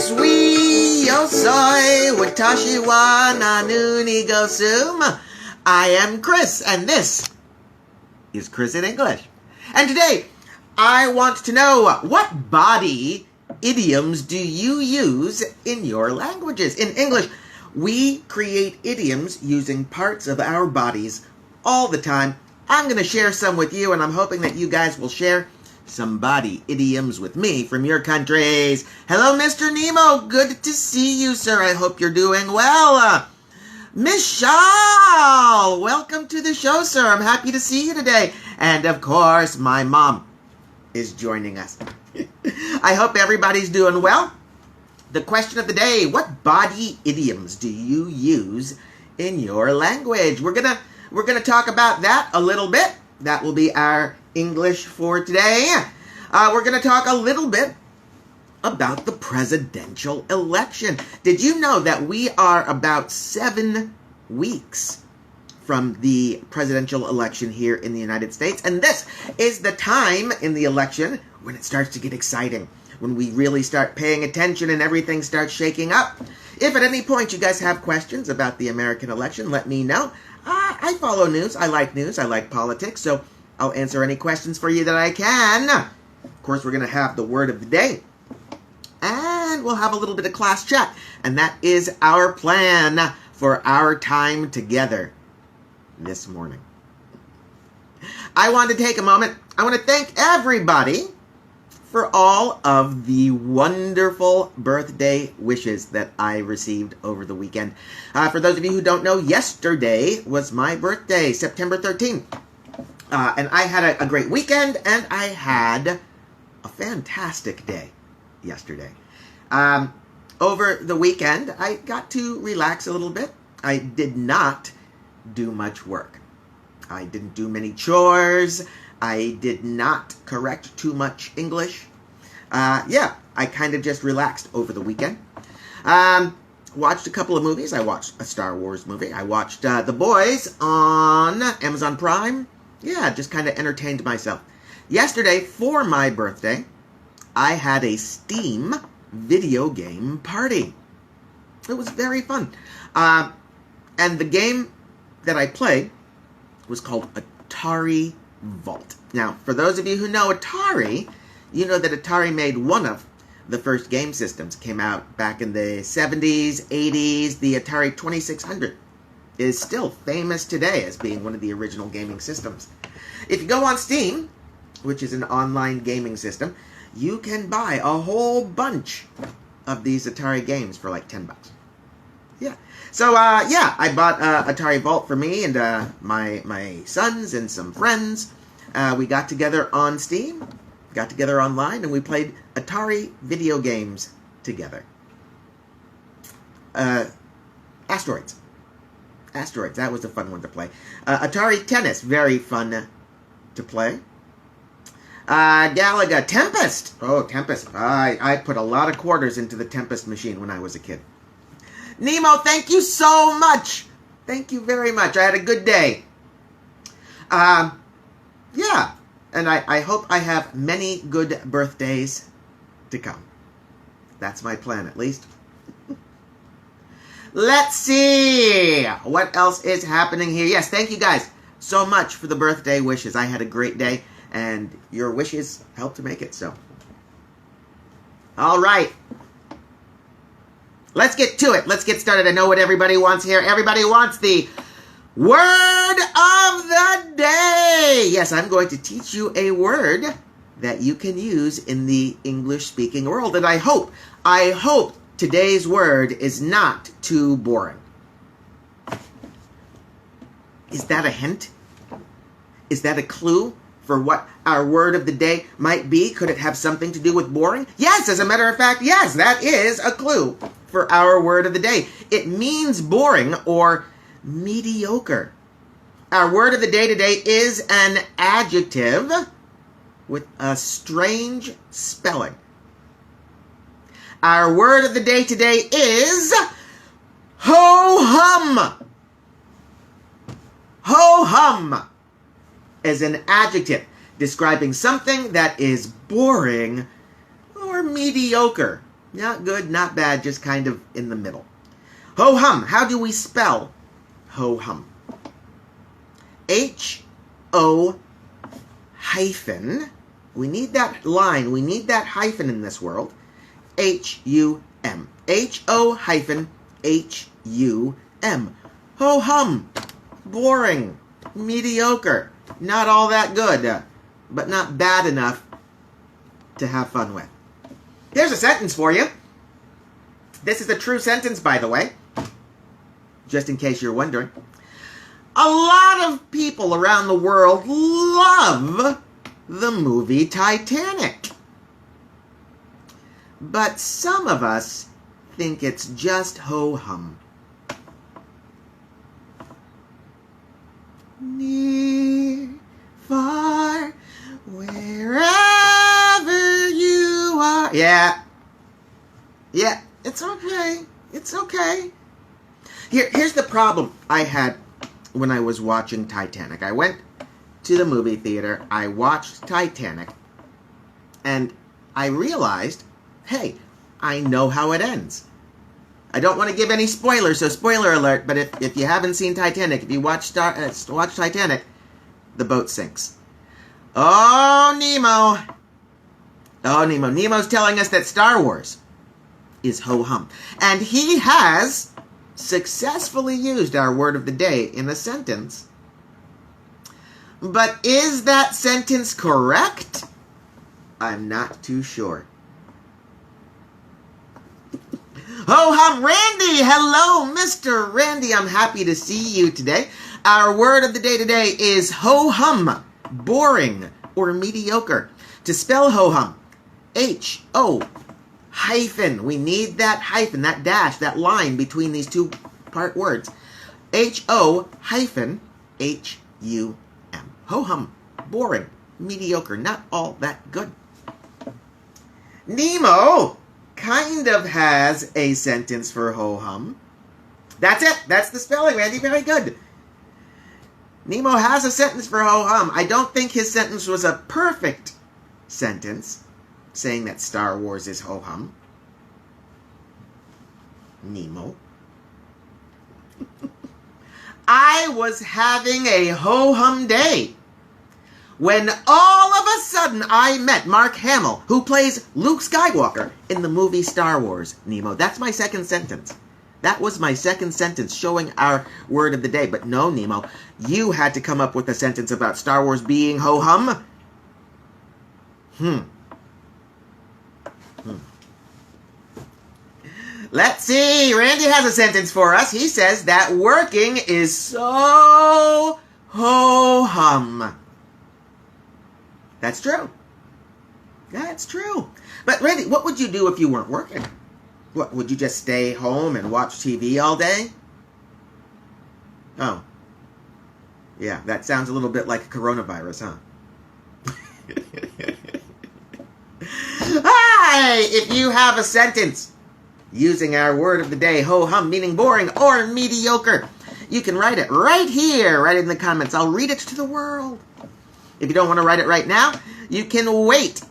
Sui yo soy watashi wa nanu ni go sum. I am Chris, and this is Chris in English. And today, I want to know, what body idioms do you use in your languages? In English, we create idioms using parts of our bodies all the time. I'm going to share some with you, and I'm hoping that you guys will share some body idioms with me from your countries. Hello, Mr. Nemo. Good to see you, sir. I hope you're doing well. Miss Shaw, welcome to the show, sir. I'm happy to see you today. And, of course, my mom is joining us. I hope everybody's doing well. The question of the day, what body idioms do you use in your language? We're gonna talk about that a little bit. That will be our English for today. We're going to talk a little bit about the presidential election. Did you know that we are about 7 weeks from the presidential election here in the United States? And this is the time in the election when it starts to get exciting, when we really start paying attention and everything starts shaking up. If at any point you guys have questions about the American election, let me know. I follow news. I like politics, so I'll answer any questions for you that I can. Of course, we're going to have the word of the day. And we'll have a little bit of class chat. And that is our plan for our time together this morning. I want to take a moment. I want to thank everybody for all of the wonderful birthday wishes that I received over the weekend. For those of you who don't know, yesterday was my birthday, September 13th. And I had a great weekend, and I had a fantastic day yesterday. Over the weekend, I got to relax a little bit. I did not do much work. I didn't do many chores. I did not correct too much English. I kind of just relaxed over the weekend. Watched a couple of movies. I watched a Star Wars movie. I watched The Boys on Amazon Prime. Yeah, just kind of entertained myself. Yesterday, for my birthday, I had a Steam video game party. It was very fun. And the game that I played was called Atari Vault. Now, for those of you who know Atari, you know that Atari made one of the first game systems. It came out back in the 70s, 80s. The Atari 2600 is still famous today as being one of the original gaming systems. If you go on Steam, which is an online gaming system, you can buy a whole bunch of these Atari games for like $10. Yeah. So, I bought Atari Vault for me and my sons and some friends. We got together on Steam, got together online, and we played Atari video games together. Asteroids, that was a fun one to play. Atari Tennis, very fun to play. Galaga, Tempest. Oh, Tempest. I put a lot of quarters into the Tempest machine when I was a kid. Nemo, thank you so much. Thank you very much. I had a good day. And I hope I have many good birthdays to come. That's my plan, at least. Let's see what else is happening here. Yes, thank you guys so much for the birthday wishes. I had a great day, and your wishes helped to make it so. All right. Let's get to it. Let's get started. I know what everybody wants here. Everybody wants the word of the day. Yes, I'm going to teach you a word that you can use in the English-speaking world. And I hope today's word is not too boring. Is that a hint? Is that a clue for what our word of the day might be? Could it have something to do with boring? Yes, as a matter of fact, yes, that is a clue for our word of the day. It means boring or mediocre. Our word of the day today is an adjective with a strange spelling. Our word of the day today is ho-hum. Ho-hum is an adjective describing something that is boring or mediocre Not good, not bad, just kind of in the middle. Ho-hum. How do we spell ho-hum? H-O hyphen. We need that line. We need that hyphen in this world. H-U-M. H-O hyphen H-U-M. Ho-hum. Boring. Mediocre. Not all that good. But not bad enough to have fun with. Here's a sentence for you. This is a true sentence, by the way. Just in case you're wondering. A lot of people around the world love the movie Titanic. But some of us think it's just ho-hum. Near, far, wherever you are. Yeah, it's okay. It's okay. Here's the problem I had when I was watching Titanic. I went to the movie theater, I watched Titanic, and I realized, hey, I know how it ends. I don't want to give any spoilers, so spoiler alert, but if you haven't seen Titanic, if you watch Titanic, the boat sinks. Oh, Nemo. Oh, Nemo. Nemo's telling us that Star Wars is ho-hum. And he has successfully used our word of the day in a sentence. But is that sentence correct? I'm not too sure. Ho-hum, Randy! Hello, Mr. Randy. I'm happy to see you today. Our word of the day today is ho-hum, boring, or mediocre. To spell ho-hum, H-O hyphen. We need that hyphen, that dash, that line between these two part words. H-O hyphen H-U-M. Ho-hum, boring, mediocre, not all that good. Nemo kind of has a sentence for ho-hum. That's it. That's the spelling, Randy. Very good. Nemo has a sentence for ho-hum. I don't think his sentence was a perfect sentence, saying that Star Wars is ho-hum. Nemo. I was having a ho-hum day when all of a sudden I met Mark Hamill, who plays Luke Skywalker in the movie Star Wars, Nemo. That's my second sentence. That was my second sentence showing our word of the day. But no, Nemo, you had to come up with a sentence about Star Wars being ho-hum. Let's see. Randy has a sentence for us. He says that working is so ho-hum. That's true. That's true. But Randy, what would you do if you weren't working? What, would you just stay home and watch TV all day? Oh. Yeah, that sounds a little bit like coronavirus, huh? Hi! If you have a sentence using our word of the day, ho-hum, meaning boring or mediocre, you can write it right here, right in the comments. I'll read it to the world. If you don't want to write it right now, you can wait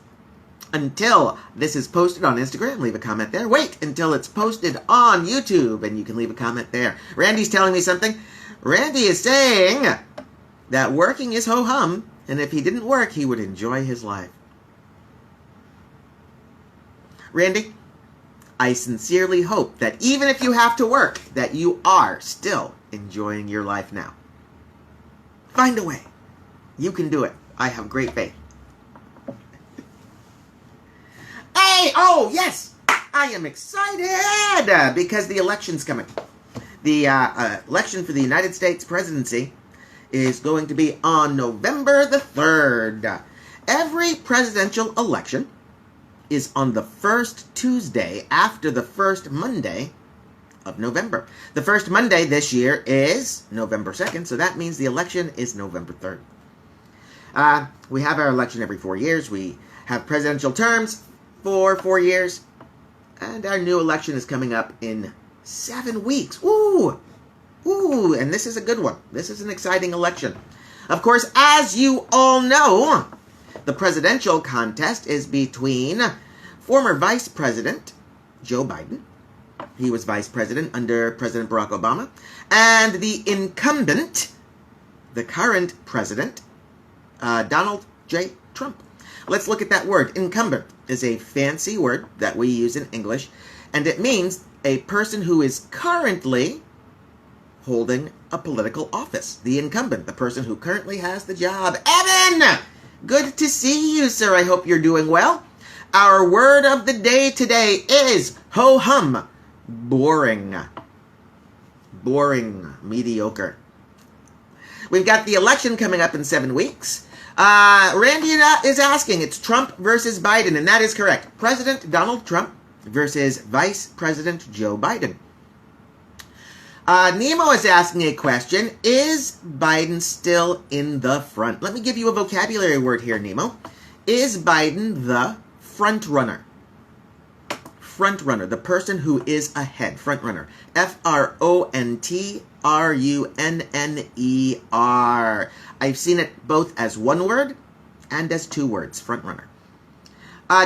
until this is posted on Instagram. Leave a comment there. Wait until it's posted on YouTube, and you can leave a comment there. Randy's telling me something. Randy is saying that working is ho-hum, and if he didn't work, he would enjoy his life. Randy, I sincerely hope that even if you have to work, that you are still enjoying your life now. Find a way. You can do it. I have great faith. Hey, oh yes, I am excited because the election's coming. The election for the United States presidency is going to be on November the 3rd. Every presidential election is on the first Tuesday after the first Monday of November. The first Monday this year is November 2nd, so that means the election is November 3rd. We have our election every 4 years. We have presidential terms for 4 years, and our new election is coming up in 7 weeks. Ooh, and this is a good one. This is an exciting election. Of course, as you all know, the presidential contest is between former Vice President Joe Biden. He was vice president under President Barack Obama. And the incumbent, the current president, Donald J. Trump. Let's look at that word. Incumbent is a fancy word that we use in English, and it means a person who is currently holding a political office. The incumbent, the person who currently has the job. Evan! Good to see you, sir. I hope you're doing well. Our word of the day today is ho-hum. Boring. Boring. Mediocre. We've got the election coming up in 7 weeks. Randy is asking, it's Trump versus Biden, and that is correct. President Donald Trump versus Vice President Joe Biden. Nemo is asking a question, is Biden still in the front? Let me give you a vocabulary word here, Nemo. Is Biden the front runner? Front runner, the person who is ahead, front runner. F-R-O-N-T-R-U-N-N-E-R. I've seen it both as one word and as two words, front runner.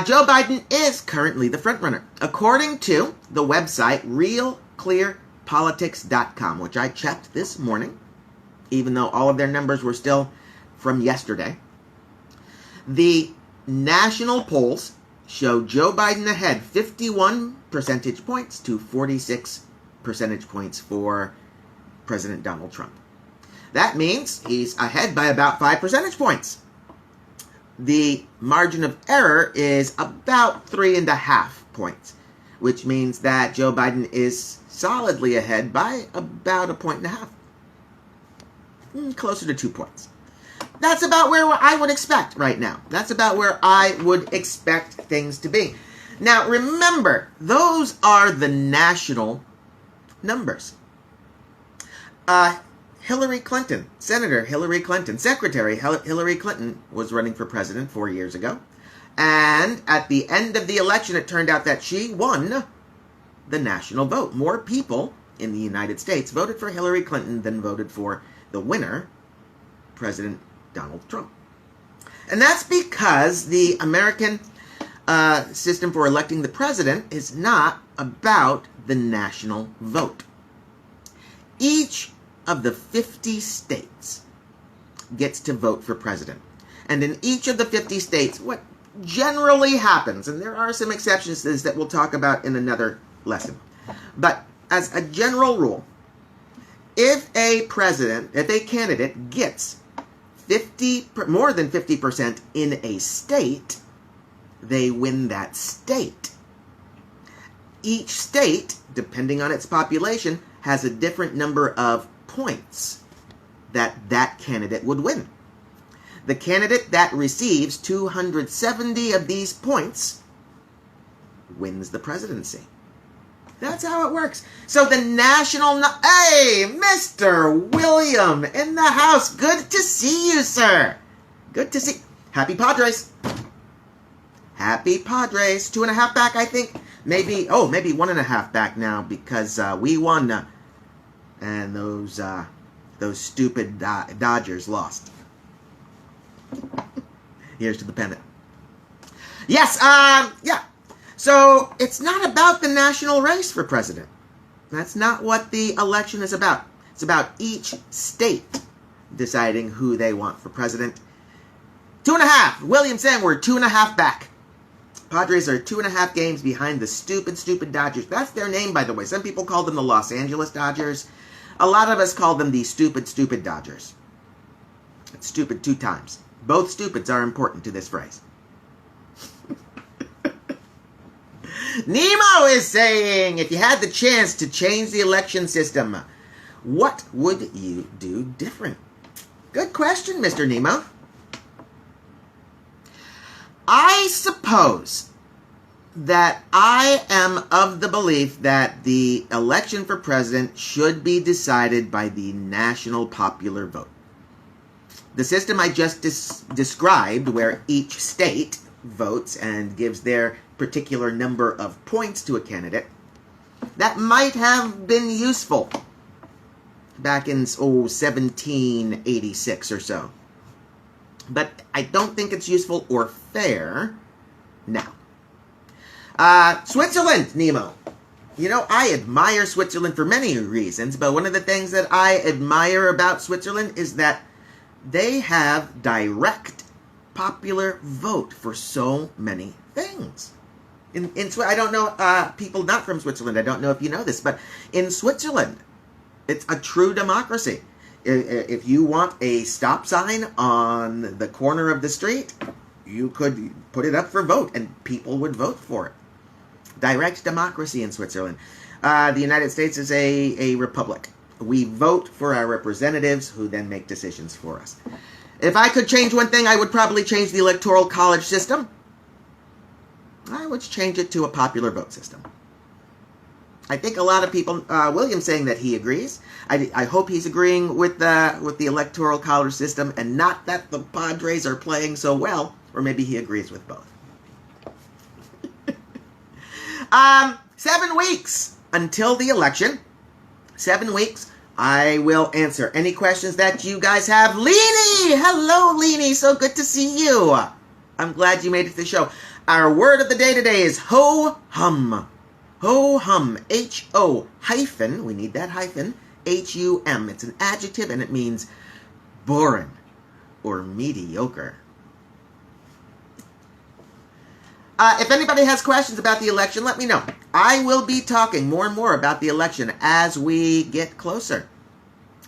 Joe Biden is currently the front runner, according to the website realclearpolitics.com, which I checked this morning, even though all of their numbers were still from yesterday. The national polls show Joe Biden ahead 51 percentage points to 46 percentage points for President Donald Trump. That means he's ahead by about 5 percentage points. The margin of error is about 3.5 points, which means that Joe Biden is solidly ahead by about 1.5 points. Closer to 2 points. That's about where I would expect right now. That's about where I would expect things to be. Now, remember, those are the national numbers. Hillary Clinton, Senator Hillary Clinton, Secretary Hillary Clinton was running for president 4 years ago. And at the end of the election, it turned out that she won the national vote. More people in the United States voted for Hillary Clinton than voted for the winner, President Donald Trump. And that's because the American system for electing the president is not about the national vote. Each of the 50 states gets to vote for president. And in each of the 50 states, what generally happens, and there are some exceptions to this that we'll talk about in another lesson, but as a general rule, if a candidate gets more than 50% in a state, they win that state. Each state, depending on its population, has a different number of points that candidate would win. The candidate that receives 270 of these points wins the presidency. That's how it works. So the national... Hey, Mr. William in the house. Good to see you, sir. Good to see... Happy Padres. Happy Padres. 2.5 back, I think. Maybe 1.5 back now because we won and those stupid Dodgers lost. Here's to the pennant. Yes, yeah. So it's not about the national race for president. That's not what the election is about. It's about each state deciding who they want for president. 2.5. William saying we're 2.5 back. Padres are 2.5 games behind the stupid Dodgers. That's their name, by the way. Some people call them the Los Angeles Dodgers. A lot of us call them the stupid Dodgers. It's stupid 2 times. Both stupids are important to this phrase. Nemo is saying, if you had the chance to change the election system, what would you do different? Good question, Mr. Nemo. I suppose that I am of the belief that the election for president should be decided by the national popular vote. The system I just described, where each state votes and gives their particular number of points to a candidate, that might have been useful back in 1786 or so. But I don't think it's useful or fair now. Switzerland, Nemo. You know, I admire Switzerland for many reasons, but one of the things that I admire about Switzerland is that they have direct popular vote for so many things. I don't know, people not from Switzerland, I don't know if you know this, but in Switzerland, it's a true democracy. If you want a stop sign on the corner of the street, you could put it up for vote, and people would vote for it. Direct democracy in Switzerland. The United States is a republic. We vote for our representatives who then make decisions for us. If I could change one thing, I would probably change the electoral college system. I would change it to a popular vote system. I think a lot of people, William's saying that he agrees. I hope he's agreeing with the electoral college system and not that the Padres are playing so well, or maybe he agrees with both. 7 weeks until the election. 7 weeks. I will answer any questions that you guys have. Leanie! Hello, Leanie. So good to see you. I'm glad you made it to the show. Our word of the day today is ho-hum. Ho-hum. H-O hyphen. We need that hyphen. H-U-M. It's an adjective and it means boring or mediocre. If anybody has questions about the election, let me know. I will be talking more and more about the election as we get closer.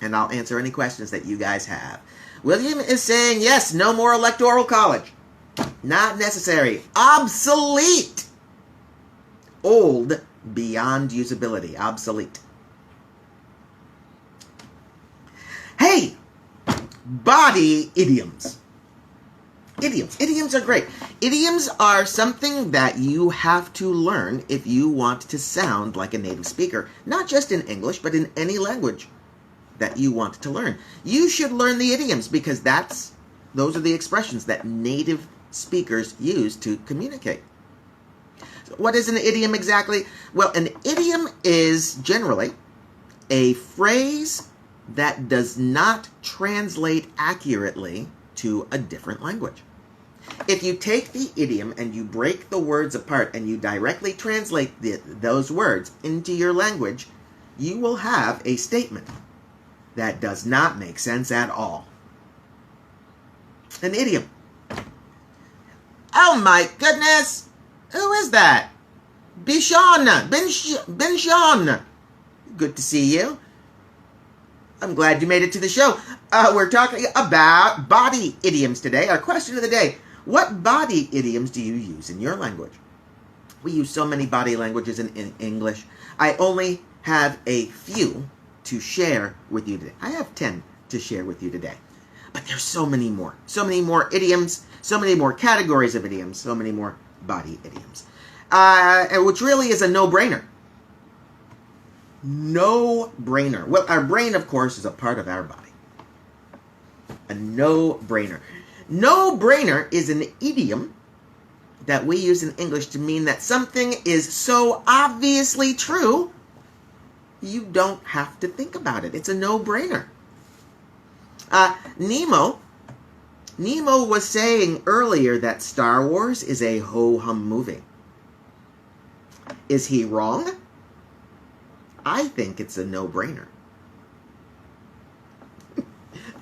And I'll answer any questions that you guys have. William is saying, yes, no more electoral college. Not necessary. Obsolete. Old beyond usability. Obsolete. Hey, body idioms. Idioms are great. Idioms are something that you have to learn if you want to sound like a native speaker. Not just in English, but in any language that you want to learn. You should learn the idioms because those are the expressions that native speakers use to communicate. So what is an idiom exactly? Well, an idiom is generally a phrase that does not translate accurately to a different language. If you take the idiom and you break the words apart and you directly translate those words into your language, you will have a statement that does not make sense at all. An idiom. Oh my goodness! Who is that? Bishon! Bishon! Good to see you. I'm glad you made it to the show. We're talking about body idioms today. Our question of the day: what body idioms do you use in your language? We use so many body languages in English. I only have a few to share with you today. I have 10 to share with you today. But there's so many more. So many more idioms, so many more categories of idioms, so many more body idioms. Which really is a no-brainer. No-brainer. Well, our brain, of course, is a part of our body. A no-brainer. No-brainer is an idiom that we use in English to mean that something is so obviously true, you don't have to think about it. It's a no-brainer. Nemo was saying earlier that Star Wars is a ho-hum movie. Is he wrong? I think it's a no-brainer.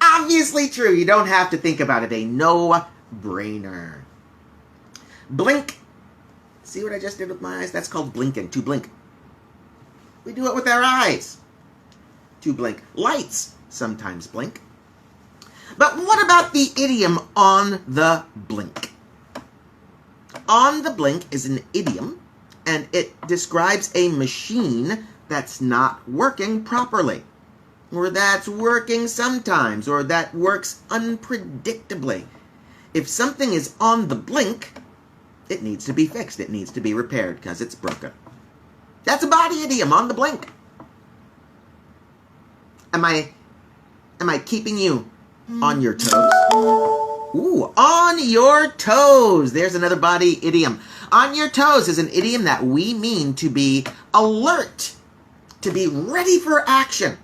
Obviously true. You don't have to think about it. A no-brainer. Blink. See what I just did with my eyes? That's called blinking. To blink. We do it with our eyes. To blink. Lights sometimes blink. But what about the idiom on the blink? On the blink is an idiom, and it describes a machine that's not working properly, or that's working sometimes, or that works unpredictably. If something is on the blink, it needs to be fixed. It needs to be repaired because it's broken. That's a body idiom, on the blink. Am I keeping you on your toes? Ooh, on your toes. There's another body idiom. On your toes is an idiom that we mean to be alert, to be ready for action.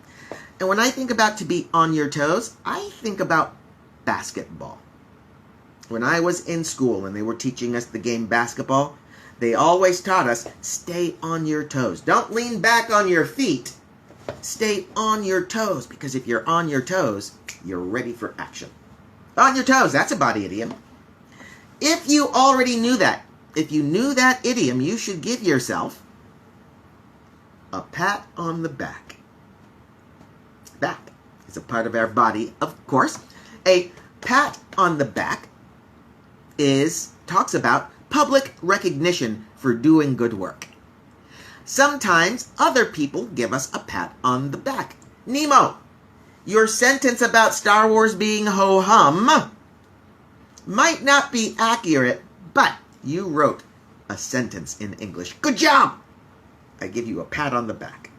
And when I think about to be on your toes, I think about basketball. When I was in school and they were teaching us the game basketball, they always taught us, stay on your toes. Don't lean back on your feet. Stay on your toes, because if you're on your toes, you're ready for action. On your toes, that's a body idiom. If you already knew that, if you knew that idiom, you should give yourself a pat on the back. Back is a part of our body, of course. A pat on the back talks about public recognition for doing good work. Sometimes other people give us a pat on the back. Nemo, your sentence about Star Wars being ho-hum might not be accurate, but you wrote a sentence in English. Good job! I give you a pat on the back.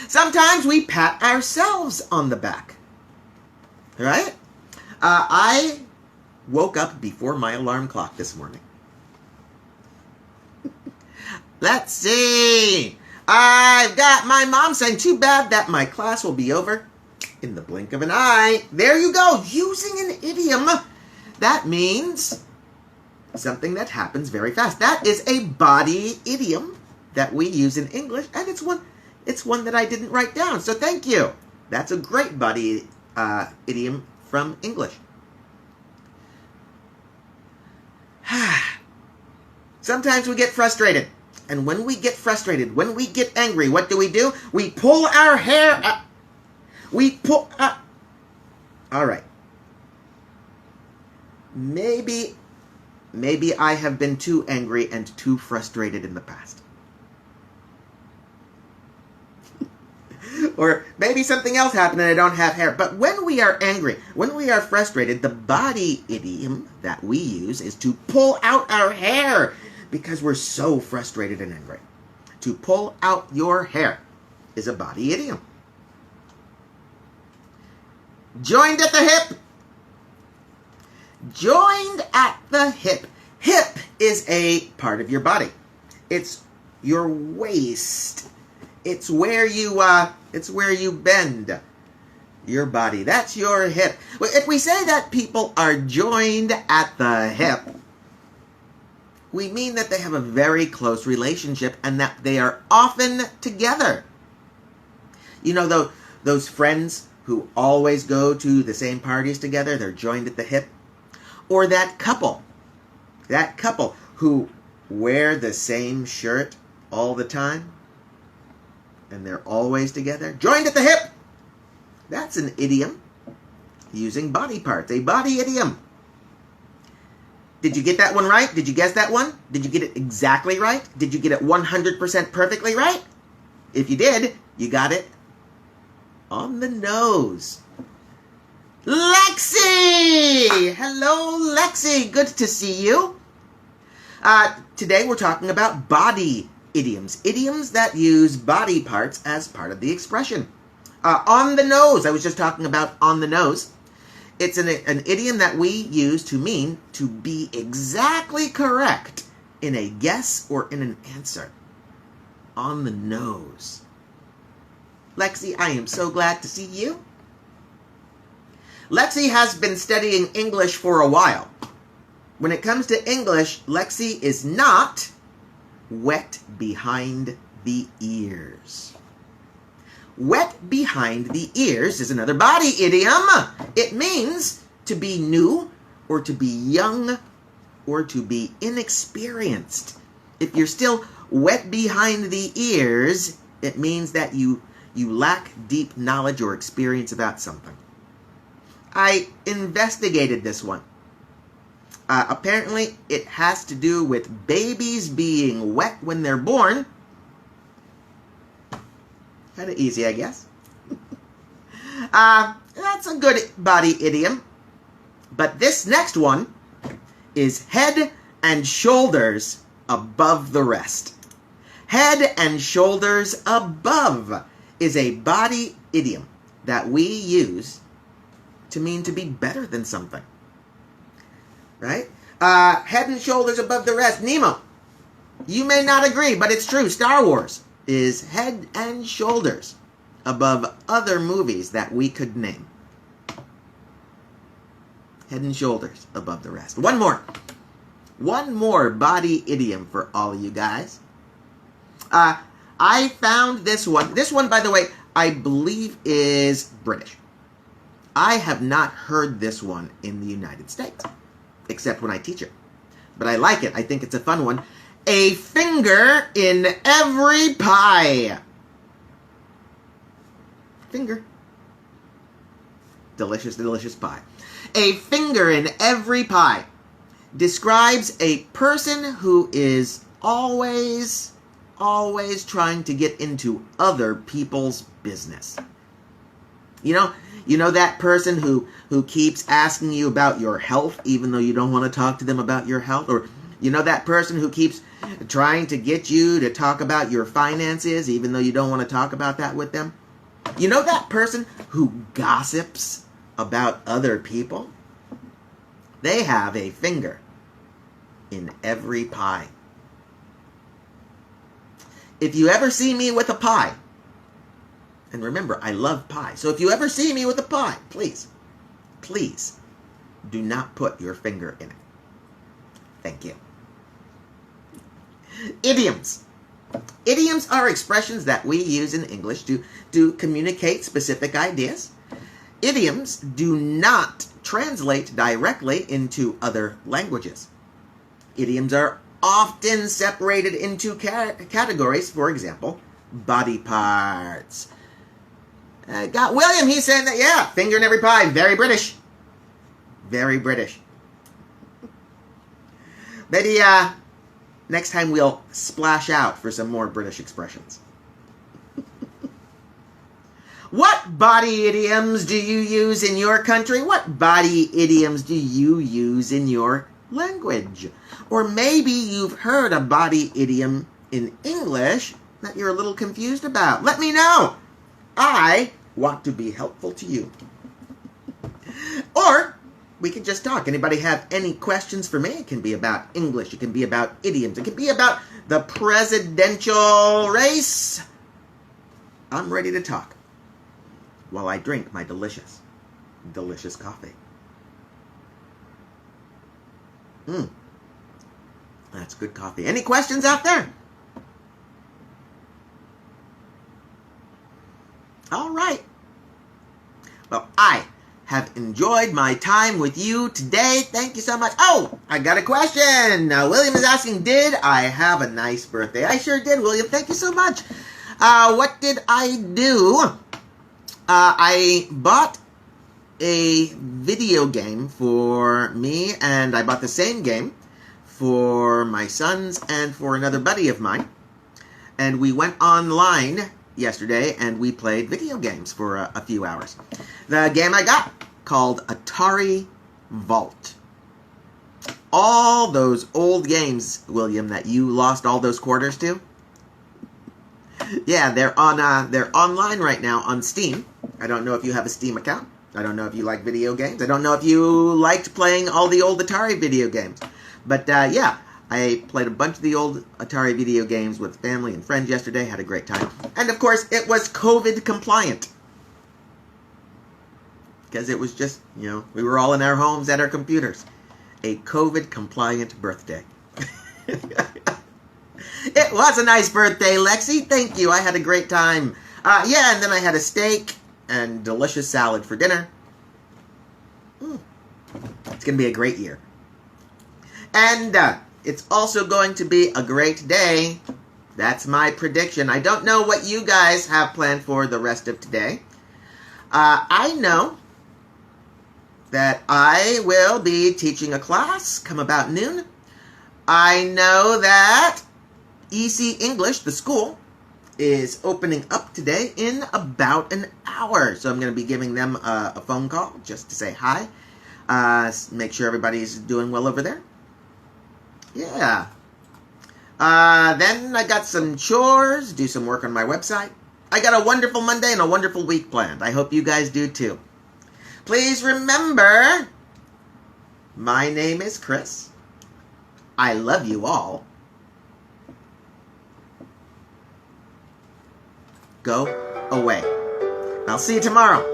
Sometimes we pat ourselves on the back. Right? I woke up before my alarm clock this morning. Let's see. I've got my mom saying, too bad that my class will be over in the blink of an eye. There you go. Using an idiom. That means something that happens very fast. That is a body idiom that we use in English, and it's one that I didn't write down, so thank you. That's a great body idiom from English. Sometimes we get frustrated. And when we get frustrated, when we get angry, what do? We pull our hair up. We pull up. All right. Maybe I have been too angry and too frustrated in the past. Or maybe something else happened and I don't have hair. But when we are angry, when we are frustrated, the body idiom that we use is to pull out our hair because we're so frustrated and angry. To pull out your hair is a body idiom. Joined at the hip. Joined at the hip. Hip is a part of your body. It's your waist. It's where you bend your body. That's your hip. If we say that people are joined at the hip, we mean that they have a very close relationship and that they are often together. You know, those friends who always go to the same parties together, they're joined at the hip. Or that couple who wear the same shirt all the time and they're always together, joined at the hip. That's an idiom using body parts, a body idiom. Did you get that one right? Did you guess that one? Did you get it exactly right? Did you get it 100% perfectly right? If you did, you got it on the nose. Lexi! Hello, Lexi. Good to see you. Today we're talking about body idioms. Idioms that use body parts as part of the expression. On the nose. I was just talking about on the nose. It's an idiom that we use to mean to be exactly correct in a guess or in an answer. On the nose. Lexi, I am so glad to see you. Lexi has been studying English for a while. When it comes to English, Lexi is not wet behind the ears. Wet behind the ears is another body idiom. It means to be new or to be young or to be inexperienced. If you're still wet behind the ears, it means that you lack deep knowledge or experience about something. I investigated this one. Apparently, it has to do with babies being wet when they're born. Kind of easy, I guess. That's a good body idiom. But this next one is head and shoulders above the rest. Head and shoulders above is a body idiom that we use to mean to be better than something. Right? Head and shoulders above the rest. Nemo, you may not agree, but it's true. Star Wars is head and shoulders above other movies that we could name. Head and shoulders above the rest. One more. one more body idiom for all of you guys. I found this one. This one, by the way, I believe is British. I have not heard this one in the United States, except when I teach it. But I like it. I think it's a fun one. A finger in every pie. Finger. Delicious, delicious pie. A finger in every pie describes a person who is always trying to get into other people's business. You know that person who keeps asking you about your health even though you don't want to talk to them about your health? Or you know that person who keeps trying to get you to talk about your finances even though you don't want to talk about that with them? You know that person who gossips about other people? They have a finger in every pie. If you ever see me with a pie, and remember, I love pie, so if you ever see me with a pie, please do not put your finger in it. Thank you. Idioms. Idioms are expressions that we use in English to communicate specific ideas. Idioms do not translate directly into other languages. Idioms are often separated into categories. For example, body parts. Got William, he's saying that, yeah, finger in every pie, very British. Very British. Maybe next time we'll splash out for some more British expressions. What body idioms do you use in your country? What body idioms do you use in your language? Or maybe you've heard a body idiom in English that you're a little confused about. Let me know. I want to be helpful to you. Or we can just talk. Anybody have any questions for me? It can be about English. It can be about idioms. It can be about the presidential race. I'm ready to talk while I drink my delicious, delicious coffee. That's good coffee. Any questions out there? All right. Well, I have enjoyed my time with you today. Thank you so much. Oh, I got a question. William is asking, did I have a nice birthday? I sure did, William. Thank you so much. What did I do? I bought a video game for me, and I bought the same game for my sons and for another buddy of mine. And we went online yesterday and we played video games for a few hours. The game I got, called Atari Vault. All those old games, William, that you lost all those quarters to. Yeah, they're online right now on Steam. I don't know if you have a Steam account. I don't know if you like video games. I don't know if you liked playing all the old Atari video games. But yeah, I played a bunch of the old Atari video games with family and friends yesterday. Had a great time. And of course, it was COVID compliant. Because it was just, we were all in our homes at our computers. A COVID compliant birthday. It was a nice birthday, Lexi. Thank you. I had a great time. Yeah, and then I had a steak and delicious salad for dinner. It's going to be a great year. And it's also going to be a great day. That's my prediction. I don't know what you guys have planned for the rest of today. I know that I will be teaching a class come about noon. I know that EC English, the school, is opening up today in about an hour. So I'm going to be giving them a phone call just to say hi. Make sure everybody's doing well over there. Yeah. Then I got some chores, do some work on my website. I got a wonderful Monday and a wonderful week planned. I hope you guys do too. Please remember, my name is Chris. I love you all. Go away. I'll see you tomorrow.